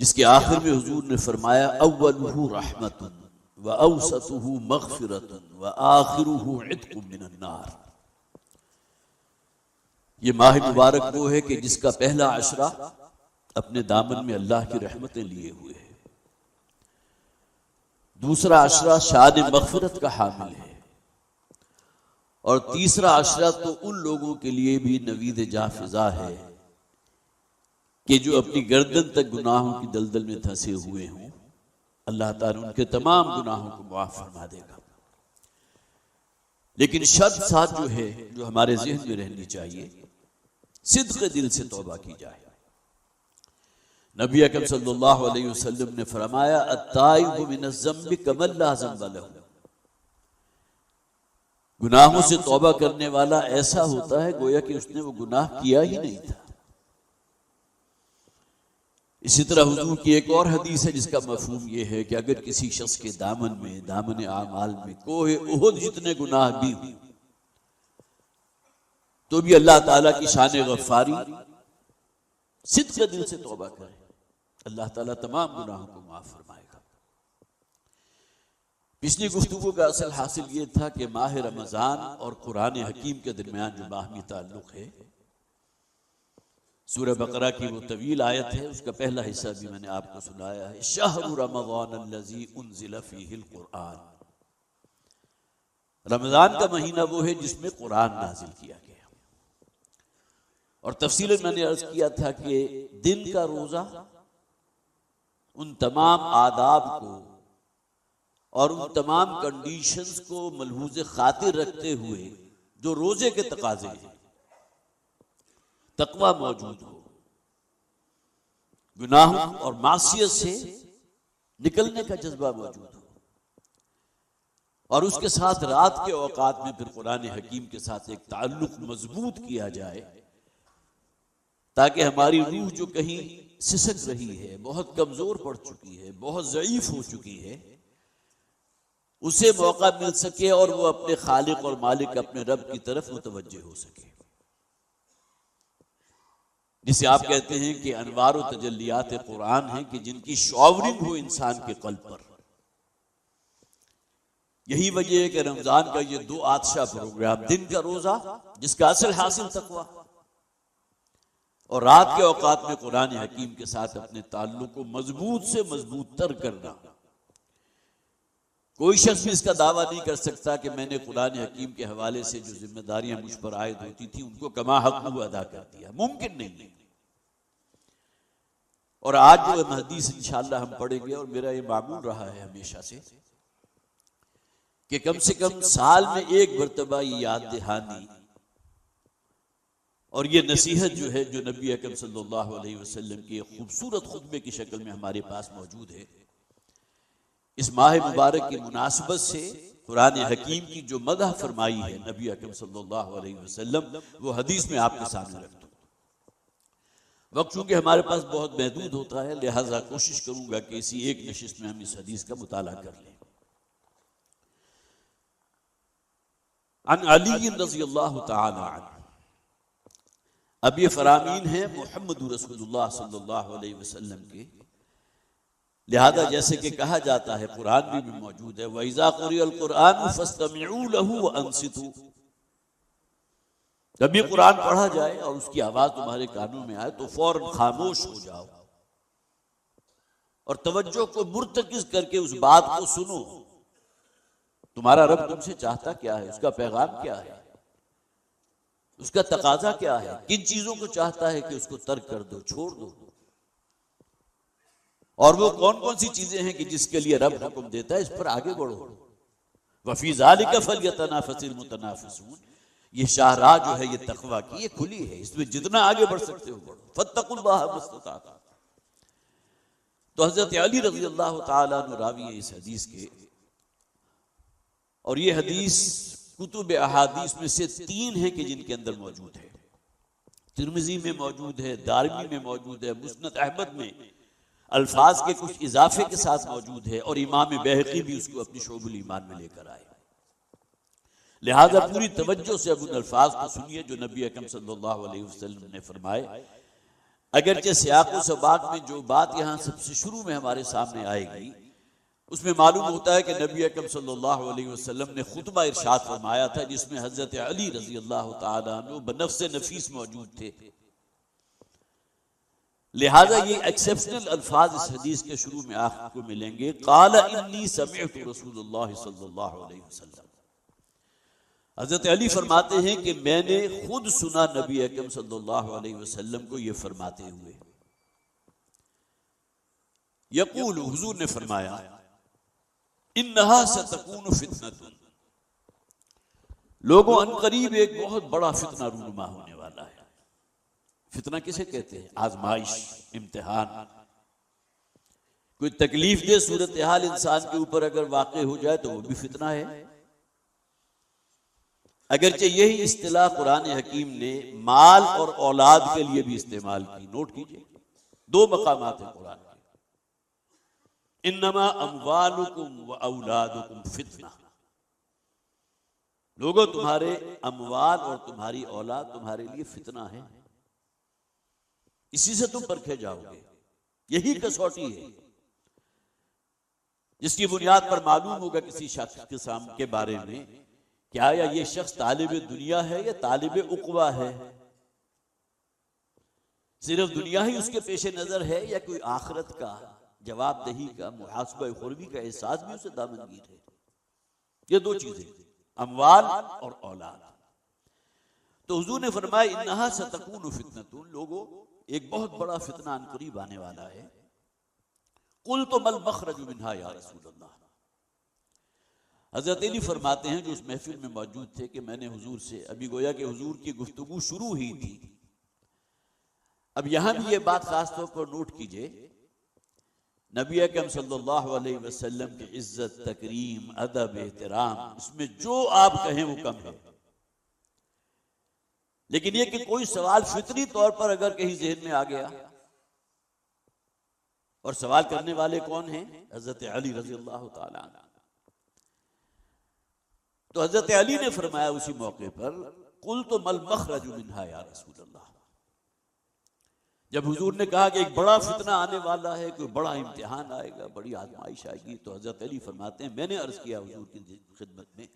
जिसके आखिर में हुजूर ने फरमाया अव्वलुहु रहमतुन व औसतुहु मग़फ़िरतुन व आखिरुहु इत्क़ुम मिनन नार। ये माह मुबारक वो है कि जिसका पहला अशरा अपने दामन में अल्लाह की रहमतें लिए हुए है, दूसरा अशरा शान मग़फ़िरत का हामिल है, और तीसरा अशरा तो उन लोगों के लिए भी नवीद जाफ़िज़ा है कि जो अपनी गर्दन तक गुनाहों की दलदल में धंसे हुए हों। अल्लाह ताला उनके तमाम गुनाहों को माफ़ फरमा देगा। लेकिन शर्त साथ जो है, जो हमारे ज़हन में रहनी चाहिए, सिद्क़ दिल से तौबा की जाए। नबी अकरम सल्लल्लाहु अलैहि वसल्लम ने फरमाया अत्ताइबु मिनज़्ज़म्बि कमन ला ज़म्ब लहू। गुनाहों से तौबा करने वाला ऐसा होता है गोया कि उसने वो गुनाह किया ही नहीं था। इसी तरह हुजूर की एक और हदीस है जिसका मफहूम ये है कि अगर किसी शख्स के दामन में, दामन आमाल में कोहे उहुद जितने गुनाह भी हो तो भी अल्लाह ताला की शान गफ्फारी, सिद्क़ दिल से तौबा करे, अल्लाह ताला तमाम गुनाहों को माफ फरमाएगा। पिछली गुफ्तगू का असल हासिल ये था कि माह रमजान और कुरान हकीम के दरमियान जो बाहमी ताल्लुक है, सूरह बकरा की वो तवील आयत है, उसका पहला हिस्सा भी मैंने आपको सुनाया है। शहरु रमज़ान अल्लज़ी उन्ज़िल फ़ीहिल कुरआन। रमजान का महीना वो है जिसमें कुरान नाजिल किया गया। और तफसीलन मैंने अर्ज किया था कि दिन का रोजा उन तमाम आदाब को और उन तमाम कंडीशंस को मलहूज़ खातिर रखते हुए जो रोजे के तकाजे हैं, तकवा मौजूद हो, गुनाहों और मासियत से निकलने का जज्बा मौजूद हो, और उसके साथ रात के औकात में फिर कुरान हकीम के साथ एक ताल्लुक मजबूत किया जाए, ताकि हमारी रूह जो कहीं सिसक रही है, बहुत कमजोर पड़ चुकी है, बहुत ज़ईफ हो चुकी है, उसे मौका मिल सके और वो अपने खालिक और मालिक, अपने रब की तरफ मुतवज्जे हो सके। जिसे आप कहते हैं कि अनवार व तजल्लियात कुरान हैं कि जिनकी शॉवरिंग हो इंसान के कल्ब पर। यही वजह है कि रमजान का ये दो आतशा प्रोग्राम, दिन का रोजा जिसका असल हासिल तकवा, और रात के औकात में कुरान हकीम के साथ अपने ताल्लुक को मजबूत से मजबूत तर करना। कोई शख्स भी इसका दावा नहीं कर सकता कि मैंने कुरान हकीम के हवाले से जो जिम्मेदारियां मुझ पर आयद होती थी उनको कमा हक अदा कर दिया। मुमकिन नहीं है। और आज जो हदीस इंशाअल्लाह हम पढ़ेंगे, और मेरा ये मामूल रहा है हमेशा से कम साल में एक मरतबा ये याद दहानी और ये नसीहत जो है, जो नबी अकरम सल्लल्लाहु अलैहि वसल्लम की खूबसूरत खुतबे की शक्ल में हमारे पास मौजूद है, इस माह मुबारक की मुनासिबत से कुरान हकीम की जो मदह फरमाई है नबी अकरम सल्लल्लाहु अलैहि वसल्लम, वो हदीस में आपके सामने रख दूं। वक्त चूंकि हमारे पास बहुत महदूद होता है, लिहाजा कोशिश करूंगा कि इसी एक नशिस्त में हम इस हदीस का मुताला कर लें। अन अली रज़ियल्लाहु तआला अन्हु। अब ये फरामीन है मुहम्मद रसूलुल्लाह सल्लल्लाहु अलैहि वसल्लम के, लिहाजा जैसे कि कहा जाता है, कुरान भी मौजूद है, वइज़ा क़ुरिअल क़ुरआन फ़स्तमिऊ लहू व अंसितू। जब ये कुरान पढ़ा जाए और उसकी आवाज तुम्हारे कानों में आए तो फौरन खामोश हो जाओ और तवज्जो को मुर्तकिज करके उस बात को सुनो। तुम्हारा रब तुमसे चाहता क्या है, उसका पैगाम क्या है, उसका तकाजा क्या है, किन चीजों को चाहता है कि उसको तर्क कर दो, छोड़ दो, और वो कौन कौन सी चीजें हैं कि जिसके लिए रब हुक्म देता है इस पर आगे बढ़ो। वफी ज़ालिका फ़ल्यतनाफ़सिल मुतनाफ़िसून। ये शाहराह जो है ये तकवा की, ये खुली है, इसमें जितना आगे बढ़ सकते हो बढ़ो। फत्तकुल्लाह मस्तताअतुम। तो हजरत अली रज़ी अल्लाह तआला अन्हु रावी है इस हदीस के, और ये हदीस कुतुब अहादीस में से 3 है कि जिनके अंदर मौजूद है। तिर्मिज़ी में मौजूद है, दारमी में मौजूद है, मुस्नद अहमद में अल्फाज के कुछ इजाफे के साथ मौजूद है, और इमाम बैहक़ी भी उसको अपनी शोबुल ईमान में लेकर आए। लिहाजा पूरी तवज्जो से अब उन अल्फाज को सुनिए जो नबी अकरम सल्लल्लाहु अलैहि वसल्लम ने फरमाए, अगरचे सियाक व सबाक में जो बात यहाँ सबसे शुरू में हमारे सामने आएगी उसमें मालूम होता है कि नबी अकरम सल्लल्लाहु अलैहि वसल्लम ने खुतबा इरशाद फरमाया था जिसमें हजरत अली रजी अल्लाह तआला अन्हु बनफ्स नफीस मौजूद थे। लिहाजा ये एक्सेप्शनल अल्फाज इस हदीस के शुरू में आपको मिलेंगे, क़ाल इन्नी समिअतु रसूलुल्लाह सल्लल्लाहु अलैहि वसल्लम। हजरत अली फरमाते हैं कि मैंने खुद सुना नबी अकरम सल्लल्लाहु अलैहि वसल्लम को ये फरमाते हुए, यक़ूल, हुजूर ने फरमाया, इन्नहा सतकूनु फितनतुन, लोगों अनकरीब एक बहुत बड़ा फितना रूनुमा होने वाला है। फितना किसे कहते हैं? आजमाइश, इम्तिहान। कोई तकलीफ दे सूरत हाल इंसान के ऊपर अगर वाक़ई हो जाए तो वो भी फितना है। अगरचे यही इस्तिलाह कुरान हकीम ने माल और औलाद के लिए भी इस्तेमाल की। नोट कीजिए, दो मकामात है कुरान के, इन्नमा अमवालुकुम व औलादुकुम फितना। लोगों, तुम्हारे अमवाल और तुम्हारी औलाद तुम्हारे लिए फितना है, इसी से तुम परखे जाओगे। यही कसौटी है जिसकी बुनियाद पर मालूम होगा किसी शख्स के बारे में क्या या ये शख्स तालिब दुनिया है या तालिब उक़वा है, सिर्फ दुनिया ही उसके पेशे नजर है या कोई आखिरत का, जवाबदेही का, मुहासबा खुरबी का एहसास भी उसे दामनगीर है। ये दो चीजें, अमवाल और औलाद। तो हुजूर ने फरमाया, इन्नहा सतकूनु फितनतुन, लोगों एक बहुत बड़ा फितना अनकरीब आने वाला है। कुल तो मल मखरज मिन्हा या रसूल अल्लाह। हजरत अली फरमाते हैं जो उस महफिल में मौजूद थे कि मैंने हुजूर से, अभी गोया कि हुजूर की गुफ्तगू शुरू ही थी। अब यहां भी ये बात खास तौर पर नोट कीजिए, नबी अकरम सल्लल्लाहु अलैहि वसल्लम की इज्जत, तकरीम, अदब, एहतराम, इसमें जो आप कहें वो कम है। लेकिन ये कि कोई सवाल फितरी तौर पर अगर कहीं ज़हन में आ गया, और सवाल करने वाले कौन हैं? हजरत अली रजी अल्लाह तआला अन्हु। तो हजरत अली ने फरमाया उसी मौके पर, कुल तो मल मखरज मिन्हा या रसूल अल्लाह। जब हुजूर ने कहा कि एक बड़ा फितना आने वाला है, कोई बड़ा इम्तिहान आएगा, बड़ी आजमाइश आएगी, तो हजरत अली फरमाते हैं मैंने अर्ज किया हुजूर की खिदमत में,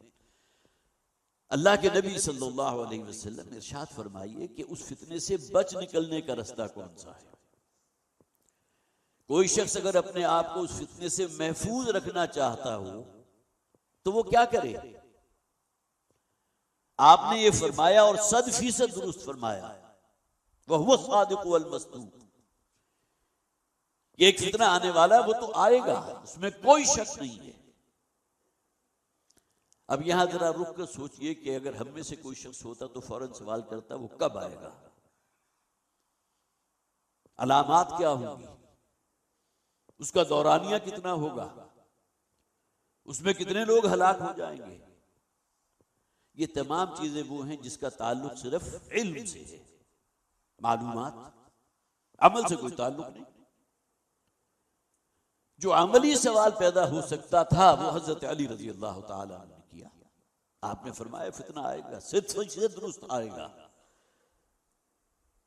अल्लाह के नबी सल्लल्लाहु अलैहि वसल्लम इरशाद फरमाइए कि उस फितने से बच निकलने का रास्ता कौन सा है। कोई शख्स अगर अपने आप को उस फितने से महफूज रखना चाहता हो तो वो क्या करे? आपने ये फरमाया और 100% दुरुस्त फरमाया, वह हुवा सादिक वल मस्दूक। एक फितना आने वाला है, वो तो आएगा, उसमें कोई शक नहीं है। अब यहां जरा रुक कर सोचिए कि अगर हम में से कोई शख्स होता तो फौरन सवाल करता वो कब आएगा, अलामात क्या होंगी, उसका दौरानिया कितना होगा, उसमें कितने लोग हलाक हो जाएंगे। ये तमाम चीजें वो हैं जिसका ताल्लुक सिर्फ इल्म से है, मालूमात, अमल से कोई ताल्लुक नहीं। जो अमली सवाल पैदा हो सकता था वो हजरत अली रजी अल्लाह तआला ने किया। आपने फरमाया फितना आएगा, सिद्ध दुरुस्त आएगा,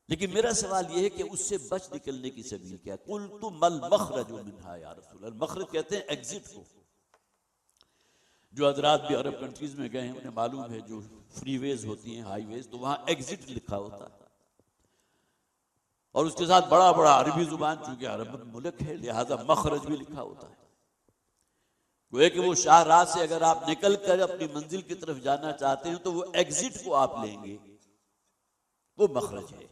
लेकिन मेरा सवाल यह है कि उससे बच निकलने की सबील क्या? कुल तो मल मखरज मिन्हा या रसूल। मखरज कहते हैं एग्जिट को। जो हजरात भी अरब कंट्रीज में गए हैं उन्हें मालूम है, जो फ्रीवेज होती हैं, हाईवेज, तो वहां एग्जिट लिखा होता है और उसके साथ बड़ा बड़ा अरबी जुबान, चूंकि अरब मुल्क है लिहाजा मखरज भी लिखा होता है। वो कि वो शाहराह से अगर आप निकल कर अपनी मंजिल की तरफ जाना चाहते हैं तो वो एग्जिट को आप लेंगे, वो मखरज है।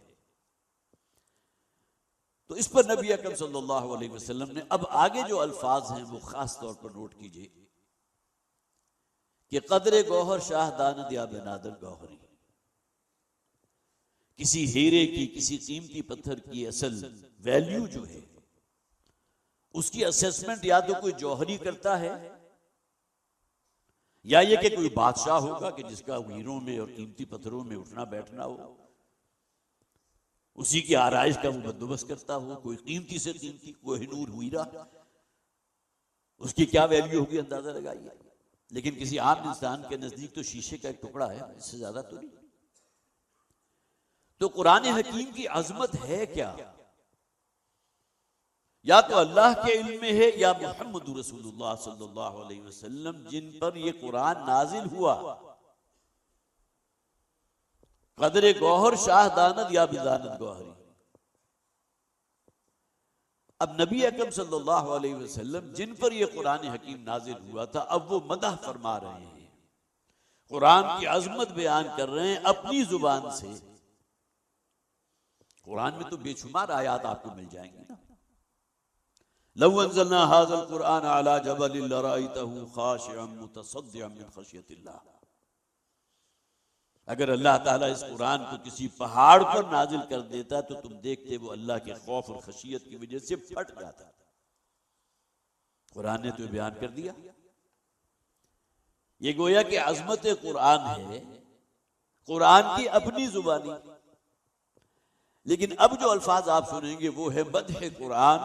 तो इस पर नबी अकरम सल्लल्लाहु अलैहि वसल्लम ने अब आगे जो अल्फाज हैं वो खास तौर पर नोट कीजिए कि कदरे गौहर शाह दानद या बेनादर गौहरी, किसी हीरे की, किसी कीमती पत्थर की असल वैल्यू जो है उसकी असेसमेंट या तो कोई जौहरी करता है या ये कि कोई बादशाह होगा कि जिसका हीरों में और कीमती पत्थरों में उठना बैठना हो, उसी की आराइश का वो बंदोबस्त करता हो। कोई कीमती से कीमती, कोई नूर हीरा, उसकी क्या वैल्यू होगी अंदाजा लगाइए। लेकिन किसी आम इंसान के नजदीक तो शीशे का एक टुकड़ा है, इससे ज्यादा तो नहीं। तो कुरान हकीम की अजमत है क्या? या तो अल्लाह के इल्म में है या मुहम्मद रसूलुल्लाह सल्लल्लाहु अलैहि वसल्लम जिन पर ये कुरान नाजिल हुआ, कदरे गौहर शाह दानद या बिदानत गौहरी। अब नबी अकरम सल्लल्लाहु अलैहि वसल्लम जिन पर ये कुरान हकीम नाजिल हुआ था, अब वो मदह फरमा रहे हैं, कुरान की अजमत बयान कर रहे हैं अपनी जुबान से। कुरान में तो बेशुमार आयात आपको मिल जाएंगी ना। लौ अंज़लना हाज़ल कुरान अला जबलिन लरअयतहु खाशिअन मुतसद्दिअन मिन खशियतिल्लाह। अगर अल्लाह ताला इस कुरान को किसी पहाड़ पर नाजिल कर देता तो तुम देखते वो अल्लाह के खौफ और खशियत की वजह से फट जाता। कुरान ने तो बयान कर दिया। ये गोया कि अजमत कुरान है, कुरान की अपनी जुबानी। लेकिन अब जो अल्फाज आप सुनेंगे वो है मदह कुरान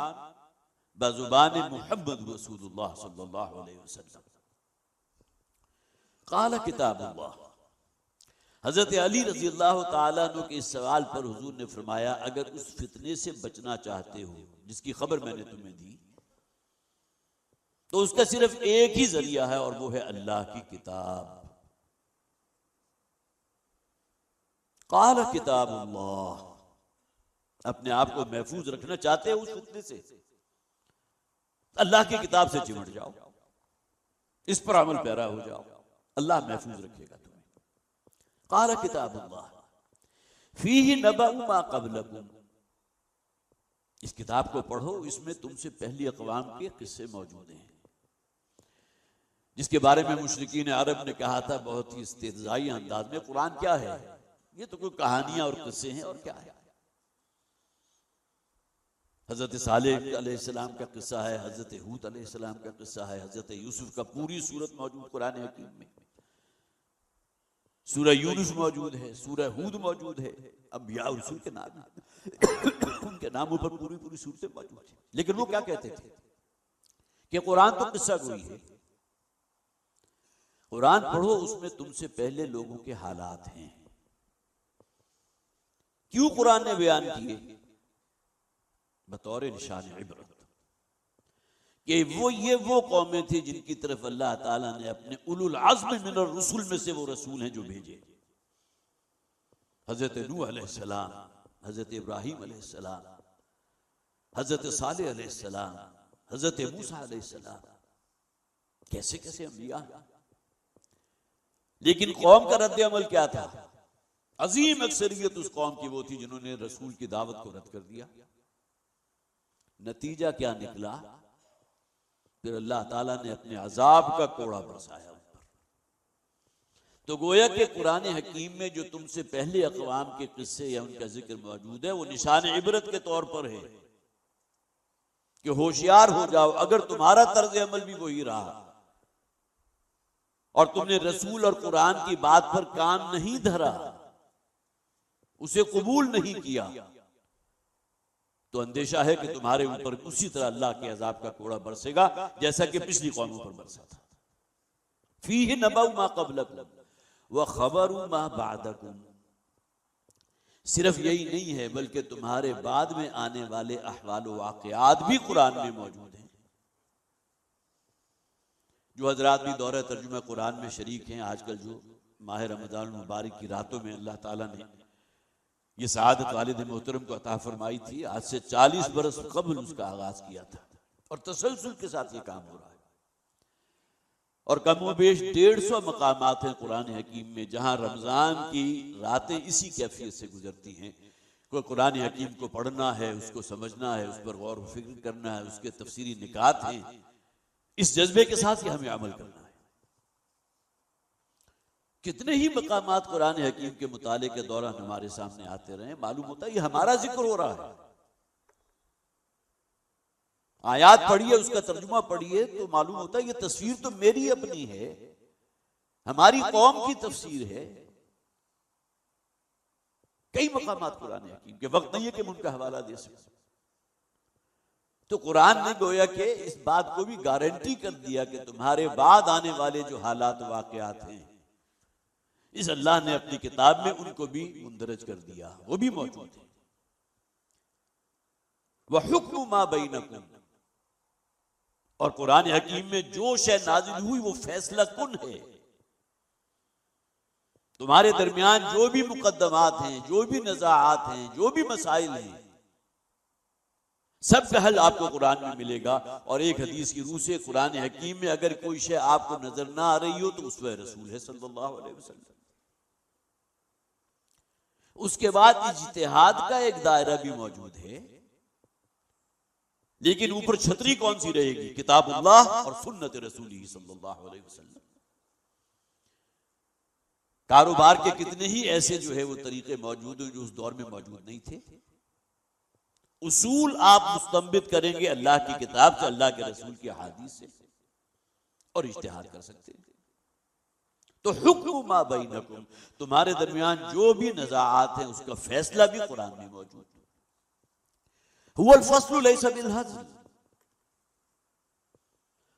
बजुबान मुहम्मद रसूलुल्लाह सल्लल्लाहु अलैहि वसल्लम। क़ाल किताबुल्लाह। हजरत अली रजी अल्लाह तआला अन्हु के इस सवाल पर हुजूर ने फरमाया, अगर उस फितने से बचना चाहते हो जिसकी खबर मैंने तुम्हें दी, तो उसका सिर्फ एक ही जरिया है और वो है अल्लाह की किताब। क़ाल किताबुल्लाह। अपने आप को महफूज रखना चाहते हो उस फितने से, अल्लाह की किताब से चिमट जाओ, इस पर अमल पैरा हो जाओ, अल्लाह महफूज रखेगा तुम्हें। क़ाल किताबुल्लाह फीही नबअ मा क़ब्लकुम। इस किताब को पढ़ो, इसमें तुमसे पहली अक़वाम के किस्से मौजूद हैं, जिसके बारे में मुशरिकीन अरब ने कहा था बहुत ही इस्तेज़ाई अंदाज में, कुरान क्या है, ये तो कोई कहानियां और किस्से हैं और क्या है। हजरत सालेह अलैहिस्सलाम का किस्सा है, हजरत हूद अलैहिस्सलाम का किस्सा है, हजरत यूसुफ का पूरी सूरत मौजूद कुरान हकीम में। सूरह यूनुस मौजूद है, सूरह हूद मौजूद है, अंबिया और रसूल के नाम उनके नामों पर पूरी पूरी सूरतें मौजूद है। लेकिन वो क्या कहते थे कि कुरान तो किस्सा गोई है, कुरान पढ़ो, उसमें तुमसे पहले लोगों के हालात हैं। क्यों कुरान ने बयान किए? बतौर निशान इबरत कि वो कौमें थी जिनकी तरफ अल्लाह ताला ने अपने उलुल अज़्म मिनर रसूल में से वो रसूल हैं जो भेजे। हजरत नूह अलैहिस्सलाम, हजरत इब्राहीम अलैहिस्सलाम, हजरत सालेह अलैहिस्सलाम, हजरत मूसा अलैहिस्सलाम, कैसे कैसे अंबिया। लेकिन कौम का रद्द अमल क्या था? अजीम अक्सरियत उस कौम की वो थी जिन्होंने रसूल की दावत को रद्द कर दिया। नतीजा क्या निकला? फिर अल्लाह ताला ने अपने अजाब का कोड़ा बरसाया उन पर। तो गोया के कुरान हकीम में जो तुमसे पहले अक़वाम के किस्से या उनका जिक्र मौजूद है, वो निशान इबरत के तौर पर है कि होशियार हो जाओ। अगर तुम्हारा तर्ज अमल भी वही रहा और तुमने रसूल और कुरान की बात पर काम नहीं धरा, उसे कबूल नहीं किया, तो अंदेशा है कि तुम्हारे ऊपर उसी तरह अल्लाह के अजाब का कोड़ा बरसेगा जैसा कि पिछली कौमों पर बरसा था। फीही नबअ मा क़ब्लकुम व ख़बरु मा बअदकुम। सिर्फ यही नहीं है बल्कि तुम्हारे बाद में आने वाले अहवाल व वाक़ियात भी कुरान में मौजूद हैं। जो हजरात भी दौरे तर्जुमा कुरान में शरीक हैं, आजकल जो माह रमज़ान मुबारक की रातों में अल्लाह ताला ने ये सआदत वालिद मोहतरम को अता फरमाई थी, आज से 40 बरस कबल उसका आगाज किया था और तसलसल के साथ ये काम हो रहा है। और कमो बेश 150 मकामात हैं कुरान हकीम में जहां रमजान की रातें इसी कैफियत से गुजरती हैं। कोई कुरान हकीम को पढ़ना है, उसको समझना है, उस पर गौर व फिक्र करना है, उसके तफसीरी निकात हैं, इस जज्बे के साथ ही हमें अमल करना है। कितने ही मकामात कुरान हकीम के मुताले के दौरान हमारे सामने आते रहे, मालूम होता है ये हमारा जिक्र हो रहा है। आयात पढ़िए, उसका तर्जुमा पढ़िए तो मालूम होता है ये तस्वीर तो मेरी अपनी है, हमारी कौम की तफसीर है। कई मकामात कुरान हकीम के वक्त नहीं है कि हम उनका हवाला दे सकते। तो कुरान ने गोया के इस बात को भी गारंटी कर दिया कि तुम्हारे बाद आने वाले जो हालात वाकयात हैं, इस अल्लाह ने अपनी किताब में उनको भी मुंदरज कर दिया, वो भी मौजूद है। व हुक्म मा बैनकुम, और कुरान हकीम में जो शय नाजिल हुई वो फैसला कुन है। तुम्हारे दरमियान जो भी मुकद्दमात हैं, जो भी नज़ाआत हैं, जो भी मसाइल हैं, सब का हल आपको कुरान में मिलेगा। और एक हदीस की रूह से कुरान हकीम में अगर कोई शय आपको नजर ना आ रही हो तो उसमें रसूल है सल्लल्लाहु अलैहि वसल्लम। उसके बाद इज्तिहाद का एक दायरा भी मौजूद है, लेकिन ऊपर छतरी कौन सी रहेगी? किताबुल्लाह और सुन्नत रसूल सल्लल्लाहु अलैहि वसल्लम। कारोबार के कितने ही ऐसे जो है वो तरीके मौजूद हैं जो उस दौर में मौजूद नहीं थे। उसूल आप मुस्तंबित करेंगे अल्लाह की किताब से, अल्लाह के रसूल की हदीस से, और इज्तिहाद कर सकते हैं। तो हुक्म मा बैनकुम, तुम्हारे दरमियान जो भी नज़ाआत हैं उसका फैसला भी कुरान में मौजूद है। हुवल फस्लु लैसा बिल हज़्ल,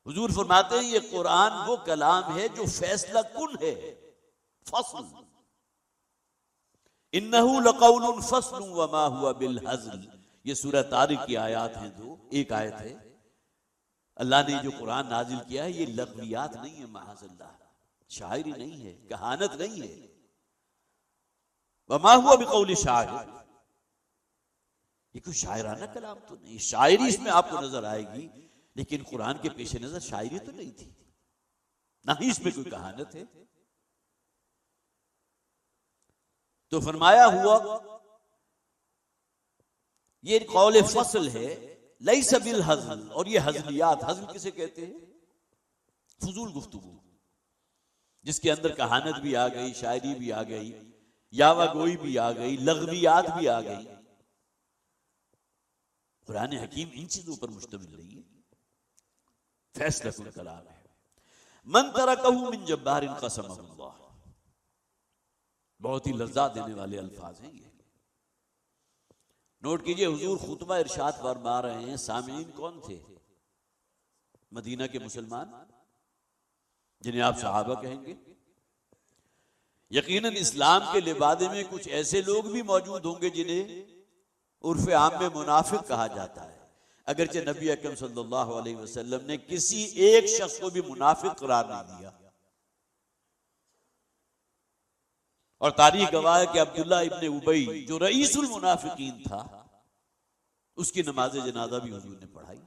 हुजूर फरमाते हैं ये कुरान वो कलाम है जो फैसला कुन है। फसल इन्नहु लक़ौलुन फस्लुन व मा हुवा बिल हज़्ल, ये सूरह तारिक की आयत हैं। दो एक आयत है, अल्लाह ने जो कुरान नाजिल किया है ये लग़वियात नहीं है, माअज़ल्लाह, शायरी नहीं है, कहानत नहीं है। व मा हुवा बिक़ौलि शाइर, ये कोई शायराना कलाम तो नहीं। शायरी इसमें आपको नजर आएगी, लेकिन कुरान के पेश नजर शायरी तो नहीं थी, ना ही इसमें कोई कहानत है। तो फरमाया हुआ ये कौल फसल है, लैसा बिल हज़्ल, और ये हज़लियात, हज़्ल किसे कहते हैं? फजूल गुफ्तगू, जिसके अंदर कहानत भी आ गई, शायरी भी आ गई, यावा गोई भी आ गई, लग़वियात भी आ गई। कुरान हकीम इन चीजों पर मुश्तमिल नहीं है, फैसला कुल कलाम है। मन तरकहु मिन जब्बारिन क़समहुल्लाह, बहुत ही लज्जा देने वाले अल्फाज हैं ये। नोट कीजिए, हुजूर खुतबा इरशाद फरमा रहे हैं। सामीन कौन थे? मदीना के मुसलमान, जिन्हें आप सहाबा कहेंगे। यकीनन इस्लाम के लिबादे में कुछ ऐसे लोग भी मौजूद होंगे जिन्हें उर्फ आम में मुनाफिक कहा जाता है, अगरचे नबी अकरम सल्लल्लाहु अलैहि वसल्लम ने किसी एक शख्स को भी मुनाफिक करार नहीं दिया। और तारीख गवाह है कि अब्दुल्ला इब्ने उबई जो रईसुल मुनाफिकीन था, उसकी नमाज जनाजा भी हुजूर ने पढ़ाई।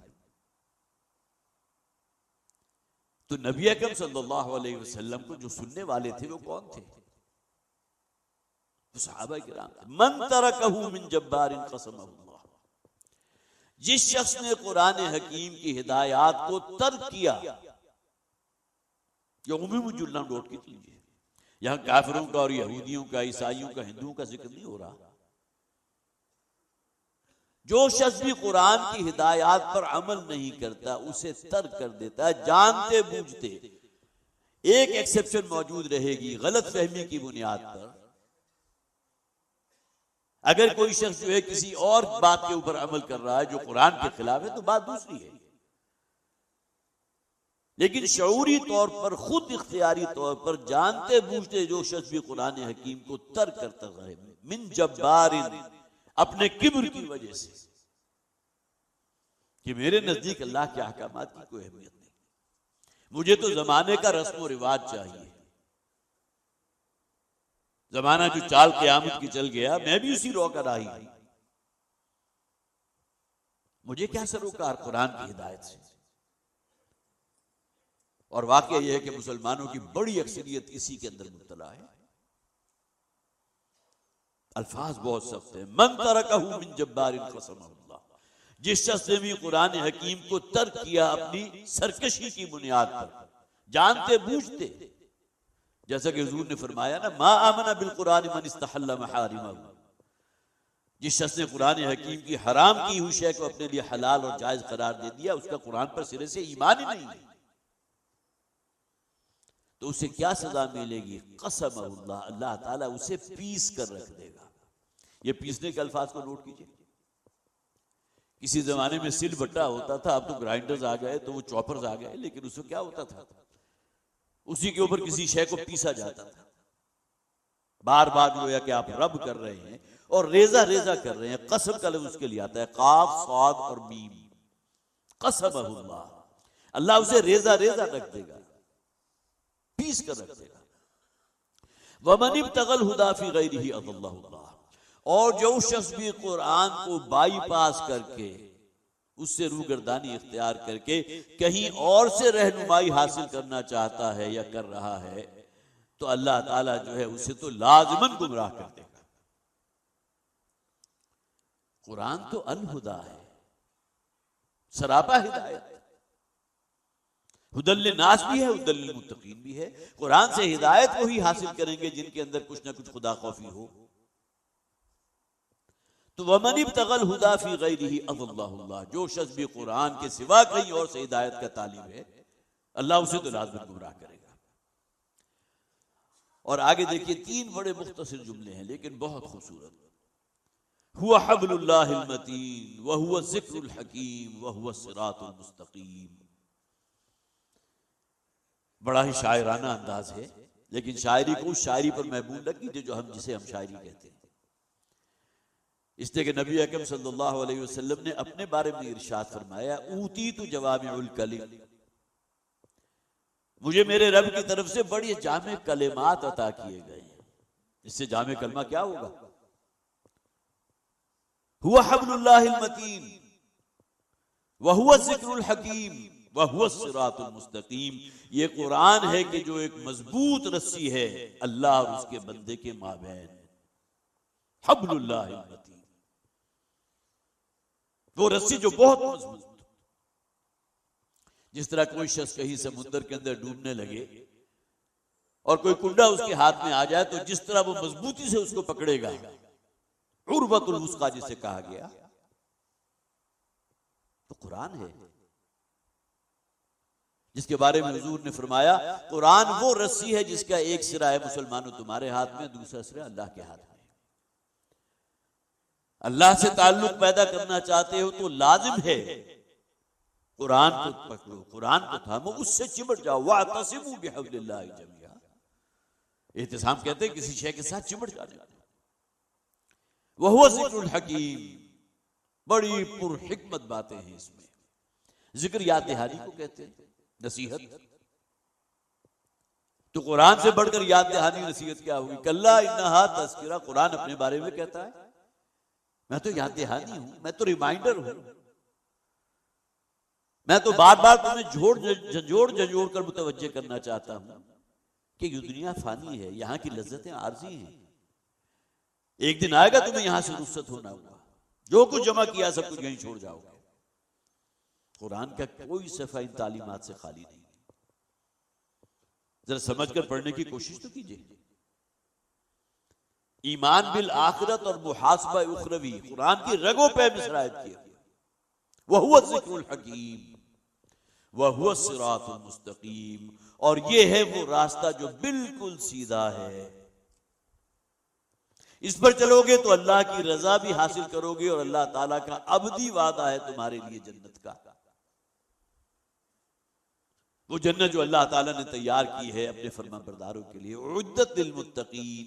तो नबी अकरम सल्लल्लाहु अलैहि वसल्लम को जो सुनने वाले थे वो कौन थे? सहाबा किराम थे। मन तरकहु मिन जब्बारिन क़समहुल्लाह, जिस शख्स ने कुरान हकीम की हिदायत को तर्क किया, ये उम्मी जुल्ला नोट कीजिए, यहां काफिरों का और यहूदियों का, ईसाइयों का, हिंदुओं का जिक्र नहीं हो रहा। जो शख्स भी कुरान की हिदायत पर अमल नहीं करता, उसे तर्क कर देता है जानते बूझते। एक एक्सेप्शन मौजूद रहेगी, गलत फहमी की बुनियाद पर। अगर कोई शख्स जो है किसी और बात के ऊपर अमल कर रहा है जो कुरान के खिलाफ है, तो बात दूसरी है। लेकिन शऊरी तौर पर, खुद इख्तियारी तौर पर, जानते बूझते जो शख्स भी कुरान हकीम को तर्क करता है मिन जब्बारिन, अपने किब्र की वजह से कि मेरे नजदीक अल्लाह के अहकामात की कोई अहमियत नहीं, मुझे तो जमाने का रस्म रिवाज चाहिए, जमाना जो चाल क़यामत की चल गया, मैं भी उसी रोकर आई, मुझे क्या सरोकार कुरान की हिदायत से। और वाकया यह है कि मुसलमानों की बड़ी अक्सरियत इसी के अंदर मुब्तला है। अल्फाज बहुत सख्त है। मन तरकहु मिन जब्बारिन क़समहुल्लाह, जिस शख्स ने भी कुरान हकीम को तर्क किया अपनी सरकशी की बुनियाद पर, जानते बूझते, जैसा कि हुजूर ने फरमाया ना, मा आमना बिल कुरान मन इस्तहल्ला महारिमहु, जिस शख्स ने कुरान हकीम की हराम की हुई शय को अपने लिए हलाल और जायज करार दे दिया, उसका कुरान पर सिरे से ईमान ही नहीं है। तो उसे क्या सजा मिलेगी? क़समहुल्लाह, अल्लाह ताला उसे पीस कर रख देगा। ये पीसने के अल्फाज को नोट कीजिए। किसी जमाने में सिल बट्टा होता था, अब तो ग्राइंडर्स आ गए, तो वो चॉपर्स आ गए, लेकिन उसमें क्या होता था, उसी के ऊपर किसी शय को पीसा जाता था। बार बार जो है कि आप रब कर रहे हैं, और रेजा रेजा कर रहे हैं। कसम का लफ्ज उसके लिए आता है, काफ साद और मीम, कसमहुल्लाह, अल्लाह उसे रेजा रेजा रख देगा, पीस कर रख देगा। वमन इब्तगल हुदा फी गैरिही अदल्लहुल्लाह, और जो शख्स भी कुरान को बाईपास करके, उससे रूगर्दानी इख्तियार करके कहीं और से रहनुमाई हासिल करना चाहता है या कर रहा है, तो अल्लाह ताला जो है उसे तो लाज़िमन गुमराह कर देगा। कुरान तो अल हुदा है, सरापा हिदायत, हुदल लिन्नास भी है, हुदल लिलमुत्तकीन भी है। कुरान से हिदायत को ही हासिल करेंगे जिनके अंदर कुछ ना कुछ खुदा खौफी हो। तो वमन इब्तगल हुदा फी गैरिही अदल्लहुल्लाह, जो शख्स भी कुरान के सिवा कहीं और से हिदायत का तालिब है, अल्लाह उसे तो लाज़िम गुमराह करेगा। और आगे देखिए, तीन बड़े मुख्तसर जुमले हैं लेकिन बहुत खूबसूरत। हुवा हब्लुल्लाहिल मतीन व हुवा ज़िक्रुल हकीम व हुवा सिरातुल मुस्तकीम। बड़ा ही शायराना अंदाज है, लेकिन शायरी को उस शायरी पर महबूब न कीजिए जो जिसे हम शायरी कहते हैं। इसलिए कि नबी अकरम सल्लल्लाहु अलैहि वसल्लम ने अपने बारे में इरशाद फरमाया, ऊतीतु जवामिउल कलिम, मुझे मेरे रब की तरफ से बड़ी जामे कलिमात अता किए गए। इससे जामे कलमा क्या होगा? हुवा हब्लुल्लाहिल मतीन व हुवा ज़िक्रुल हकीम व हुवा सिरातुल मुस्तकीम। ये कुरान है कि जो एक मजबूत रस्सी है अल्लाह और उसके बंदे के माबैन, हब्लुल्लाहिल मतीन, वो रस्सी जो बहुत मजबूत। जिस तरह कोई शख्स कहीं समुद्र के अंदर डूबने लगे और कोई कुंडा उसके हाथ में आ जाए तो जिस तरह वो मजबूती से उसको पकड़ेगा, उर्वतुल वुस्का जिसे कहा गया, तो कुरान है जिसके बारे में हुजूर ने फरमाया, कुरान वो रस्सी है जिसका एक सिरा है मुसलमानों तुम्हारे हाथ में, दूसरा सिरा अल्लाह के हाथ में। अल्लाह से ताल्लुक पैदा करना चाहते हो तो लाजिम है कुरान को पकड़ो, कुरान को थामो, उससे चिमट जाओ। वातसिमू बिहब्लिल्लाहि जमीआ, इत्तिसाम कहते हैं किसी शय के साथ चिमट जाने। वह हुवा ज़िक्रुल हकीम, बड़ी पुरहिकमत बातें हैं इसमें। जिक्र याद दहानी को कहते हैं, नसीहत। तो कुरान से बढ़कर याद दहानी नसीहत क्या होगी? कल्ला इन्नहा तज़किरा, कुरान अपने बारे में कहता है मैं तो याद दहानी हूं, मैं तो रिमाइंडर हूं, मैं तो बार बार तुम्हें झंझोड़ कर मुतवज्जे करना चाहता हूं कि ये दुनिया फानी है, यहां की लज्जतें आरजी हैं, एक दिन आएगा तुम्हें यहां से रुखसत होना होगा, जो कुछ जमा किया सब कुछ यहीं छोड़ जाओगे। कुरान का कोई सफा इन तालीमात से खाली नहीं। जरा समझकर पढ़ने की कोशिश तो कीजिए। ईमान बिल आखिरत और मुहासबा उखरवी कुरान की रगों पे मिसरायत किया। वह हुवा ज़िक्रुल हकीम वह हुवा सिरातुल मुस्तकीम, और ये है वो रास्ता जो बिल्कुल सीधा है। इस पर चलोगे तो अल्लाह की रजा भी हासिल करोगे और अल्लाह ताला का अबदी वादा है तुम्हारे लिए जन्नत का। वो जन्नत जो अल्लाह ताला ने तैयार की है अपने फरमाबरदारों के लिए, उद्दत लिल मुत्तकीन,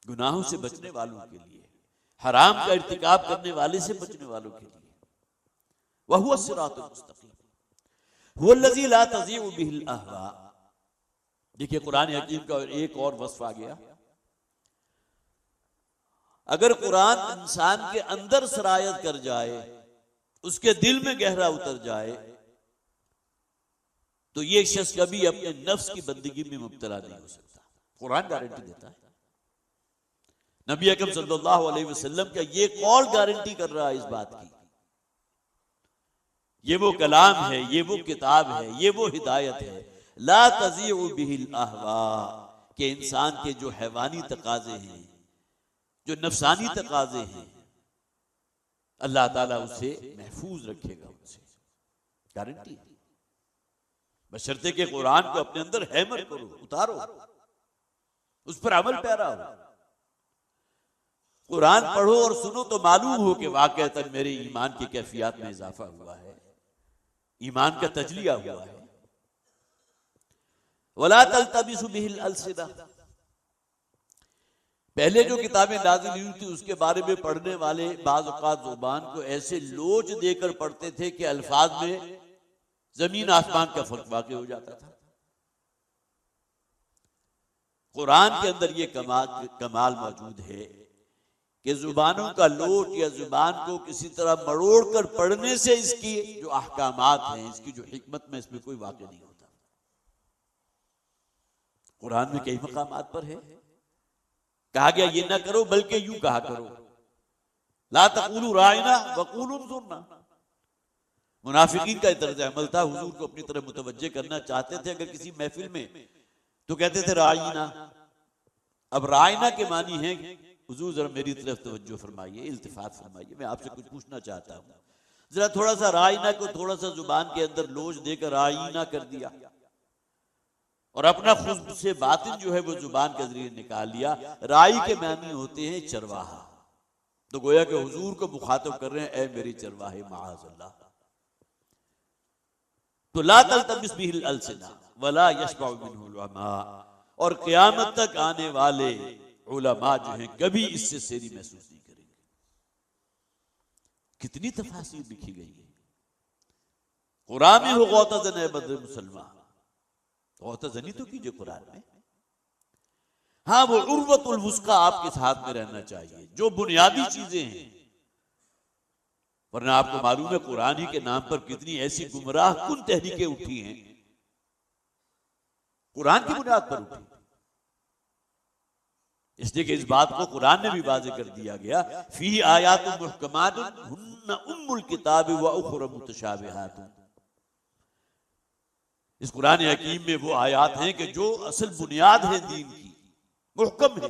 गुनाहों से बचने वालों के लिए, हराम का इर्तिकाब करने वाले से बचने वालों के लिए। वह हुवा सिरातुल मुस्तकीम हुवल्लज़ी ला तज़ीउ बिहिल अहवा। देखिए कुरान हकीम का एक और वस्फ आ गया। अगर कुरान इंसान के अंदर सरायत कर जाए, उसके दिल में गहरा उतर जाए, तो ये शख्स कभी अपने नफ्स की बंदगी में मुब्तला नहीं हो सकता। कुरान गारंटी देता है। नबी अकरम सल्लल्लाहु अलैहि वसल्लम का ये कौल गारंटी कर रहा है इस बात की। ये वो कलाम है, ये वो किताब है, ये वो हिदायत है। ला तज़ीउ बिहिल अहवा, के इंसान के जो हैवानी तकाजे हैं, जो नफसानी तकाजे हैं, अल्लाह ताला उसे महफूज रखेगा, उनसे गारंटी। बशर्ते के कुरान को अपने अंदर हैमर करो, उतारो, उस पर अमल पैरा हो। कुरान पढ़ो और सुनो तो मालूम हो कि वाकईतन मेरे ईमान की कैफियत में इजाफा हुआ है, ईमान का तजलिया हुआ है। वला तल्तबिसु बिहिल अलसिना, पहले जो किताबें नाज़िल हुई थी उसके बारे में पढ़ने वाले बाज़ औक़ात ज़ुबान को ऐसे लोच देकर पढ़ते थे कि अल्फाज में जमीन आसमान का फर्क वाक़ई हो जाता था। कुरान के अंदर ये कमाल मौजूद है कि जुबानों का लोट या जुबान को किसी तरह मरोड़ कर पढ़ने से इसकी जो अहकामात हैं, इसकी जो हिकमत में, इसमें कोई वाक़ई नहीं होता। कुरान में कई मकामात पर है कहा गया ये ना करो बल्कि यूं कहा करो, ला तक़ूलू राइना वक़ूलू ज़ुरना। मुनाफिकीन का तर्ज अमल था, हुजूर को अपनी तरफ मुतवज्जे करना चाहते थे अगर किसी महफिल में तो कहते थे राइना। अब राइना के मानी है हुजूर जरा मेरी तरफ तवज्जो फरमाइए, इल्तिफात फरमाइए, मैं आपसे कुछ पूछना चाहता हूँ। जरा थोड़ा सा राइना को थोड़ा सा जुबान के अंदर लोच देकर राइना कर दिया और अपना खुद से बातिन जो है वो जुबान के जरिए निकाल लिया। राई के मानी होते हैं चरवाहा, तो गोया के हुजूर को मुखातब कर रहे हैं, ए मेरी चरवाहे माअज़ल्लाह। तो ला तल्तमिस बिहिल अलसिना वला यशबअ मिनहुल उलमा, और क़यामत तक आने वाले उलमा जो हैं कभी इससे सेरी महसूस नहीं करेंगे। कितनी तफासीर लिखी गई है कुरान में। हो गौतज़न बद्र मुसलमान, गौतज़नी तो कीजिए कुरान में। हाँ, वो उर्वतुल वुस्का आपके साथ में रहना चाहिए, जो बुनियादी चीजें हैं। वरना आपको मालूम है कुरान ही के नाम पर कितनी ऐसी गुमराह कुन तहरीकें उठी हैं, कुरान की बुनियाद पर उठी। इसलिए कि इस बात को कुरान ने भी वाज़ेह कर दिया गया, फीही आयातुन मुहकमातुन हुन्ना उम्मुल किताब व उखरा मुतशाबिहातुन। इस कुरान हकीम में वो आयात हैं कि जो असल बुनियाद है दीन की, मुहकम है।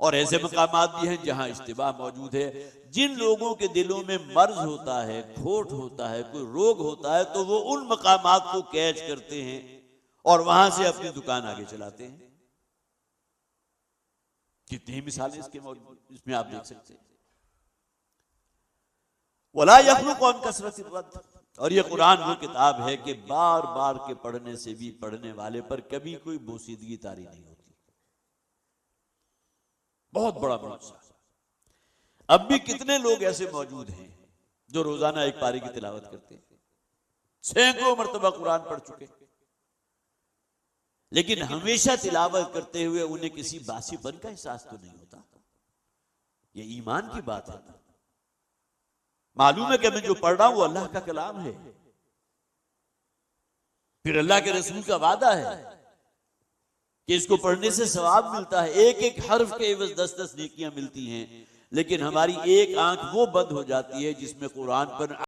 और ऐसे मकामात भी हैं जहां इश्तिबाह मौजूद है। जिन लोगों के दिलों में मर्ज होता है, खोट होता है, कोई रोग होता है, तो वो उन मकामात को कैच करते हैं और वहां से अपनी दुकान आगे चलाते हैं। कितनी मिसालें इसमें आप देख सकते हैं। वला यखलुकु अन कसरतिर रद्द, और ये कुरान वो किताब है कि बार बार के पढ़ने से भी पढ़ने वाले पर कभी कोई बोसीदगी तारी नहीं होती। बहुत बड़ा मौजूद। अब भी कितने लोग ऐसे मौजूद हैं जो रोजाना एक पारी की तिलावत करते हैं, सैकड़ों मर्तबा कुरान पढ़ चुके, लेकिन हमेशा तिलावत करते हुए उन्हें किसी बासीपन का एहसास तो नहीं होता। ये ईमान की बात है। मालूम है कि मैं जो पढ़ रहा हूं वो अल्लाह का कलाम है, फिर अल्लाह के रसूल का वादा है कि इसको पढ़ने से सवाब मिलता है, एक एक हर्फ के एवज 10-10 नेकियां मिलती हैं। लेकिन हमारी एक आंख वो बंद हो जाती है जिसमें कुरान पर